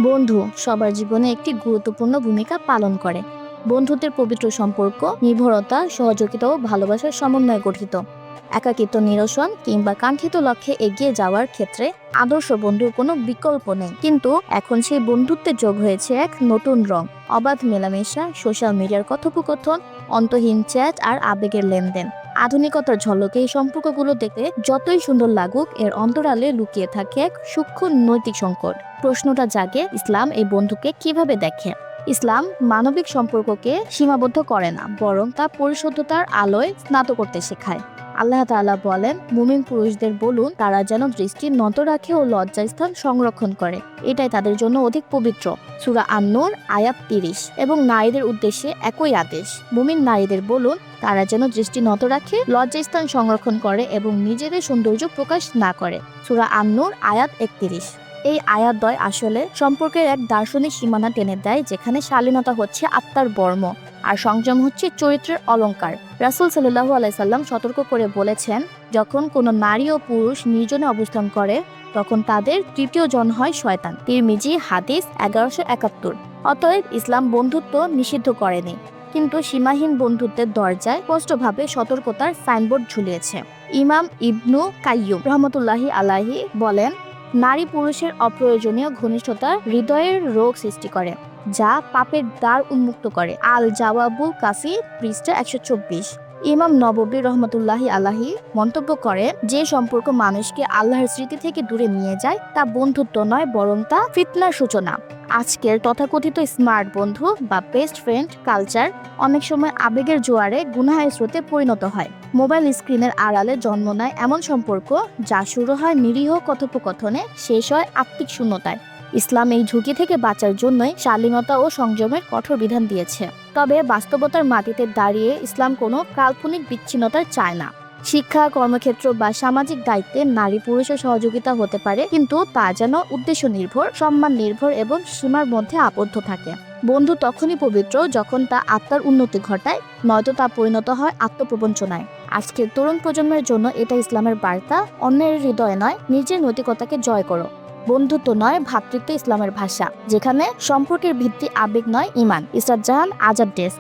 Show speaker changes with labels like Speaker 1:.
Speaker 1: বন্ধু সবার জীবনে একটি গুরুত্বপূর্ণ ভূমিকা পালন করে। বন্ধুত্বের পবিত্র সম্পর্ক নির্ভরতা, সহযোগিতা ও ভালোবাসার সমন্বয়ে গঠিত। একাকিত্ব নিরসন কিংবা কাঙ্ক্ষিত লক্ষ্যে এগিয়ে যাওয়ার ক্ষেত্রে আদর্শ বন্ধুর কোনো বিকল্প নেই। কিন্তু এখন সেই বন্ধুত্বে যোগ হয়েছে এক নতুন রং, অবাধ মেলামেশা, সোশ্যাল মিডিয়ার কথোপকথন, অন্তহীন চ্যাট আর আবেগের লেনদেন। আধুনিকতার ঝলকে এই সম্পর্কগুলো দেখতে যতই সুন্দর লাগুক, এর অন্তরালে লুকিয়ে থাকে এক সূক্ষ্ম নৈতিক সংকট। প্রশ্নটা জাগে, ইসলাম এই বন্ধুকে কিভাবে দেখে? ইসলাম মানবিক সম্পর্ককে সীমাবদ্ধ করে না, বরং তা পরিশুদ্ধতার আলোয় স্নাত করতে শেখায়। আল্লাহ তাআলা বলেন, মুমিন পুরুষদের বলুন তারা যেন দৃষ্টি নত রাখে ও লজ্জাস্থান সংরক্ষণ করে, এটাই তাদের জন্য অধিক পবিত্র। সূরা আন-নূর আয়াত ৩০। এবং নারীদের উদ্দেশ্যে একই আদেশ, মুমিন নারীদের বলুন তারা যেন দৃষ্টি নত রাখে, লজ্জাস্থান সংরক্ষণ করে এবং নিজেদের সৌন্দর্য প্রকাশ না করে। সূরা আন-নূর আয়াত ৩১। এই আয়াতদ্বয় আসলে সম্পর্কের এক দার্শনিক সীমানা টেনে দেয়, যেখানে শালীনতা হচ্ছে আত্মার বর্ম আর সংযম হচ্ছে চরিত্রের অলংকার। রাসূল সাল্লাল্লাহু আলাইহি সাল্লাম সতর্ক করে বলেছেন, যখন কোনো নারী ও পুরুষ নির্জনে অবস্থান করে তখন তাদের তৃতীয় জন হয় শয়তান। তিরমিজি হাদিস 1171। অতএব ইসলাম বন্ধুত্ব নিষিদ্ধ করেনি, কিন্তু সীমাহীন বন্ধুত্বের দরজায় স্পষ্টভাবে সতর্কতার সাইনবোর্ড ঝুলিয়েছে। ইমাম ইবনু কাইয়্যুম রাহমাতুল্লাহি আলাইহি বলেন, নারী পুরুষের অপ্রয়োজনীয় ঘনিষ্ঠতা হৃদয়ের রোগ সৃষ্টি করে, যা পাপের দ্বার উন্মুক্ত করে। আল জাওয়াবুল কাফি পৃষ্ঠা 124। ইমাম নববী রহমতুল্লাহি আলাহি মন্তব্য করে, যে সম্পর্ক মানুষকে আল্লাহর স্মৃতি থেকে দূরে নিয়ে যায় তা বন্ধুত্ব নয়, বরং তা ফিতনার সূচনা। আজকের তথাকথিত স্মার্ট বন্ধু বা বেস্ট ফ্রেন্ড কালচার অনেক সময় আবেগের জোয়ারে গুনাহের স্রোতে পরিণত হয়। মোবাইল স্ক্রিনের আড়ালে জন্ম নেয় এমন সম্পর্ক যা শুরু হয় নিরীহ কথোপকথনে, শেষ হয় আত্মিক শূন্যতায়। ইসলাম এই ঝুঁকি থেকে বাঁচার জন্যই শালীনতা ও সংযমের কঠোর বিধান দিয়েছে। তবে বাস্তবতার মাটিতে দাঁড়িয়ে ইসলাম কোনো কাল্পনিক বিচ্ছিন্নতার চায় না। শিক্ষা, কর্মক্ষেত্র বা সামাজিক দায়িত্বে নারী পুরুষের সহযোগিতা হতে পারে, কিন্তু তা যেন উদ্দেশ্য নির্ভর, সম্মান নির্ভর এবং সীমার মধ্যে আবদ্ধ থাকে। বন্ধু তখনই পবিত্র যখন তা আত্মার উন্নতি ঘটায়, নয়তো তা পরিণত হয় আত্মপ্রবঞ্চনায়। আজকের তরুণ প্রজন্মের জন্য এটা ইসলামের বার্তা, অন্যের হৃদয় নয়, নিজের নৈতিকতাকে জয় করো। বন্ধুত্ব নয়, ভ্রাতৃত্ব ইসলামের ভাষা, যেখানে সম্পর্কের ভিত্তি আবেগ নয়, ঈমান। ইসরাত জাহান, আজাদ ডেস্ক।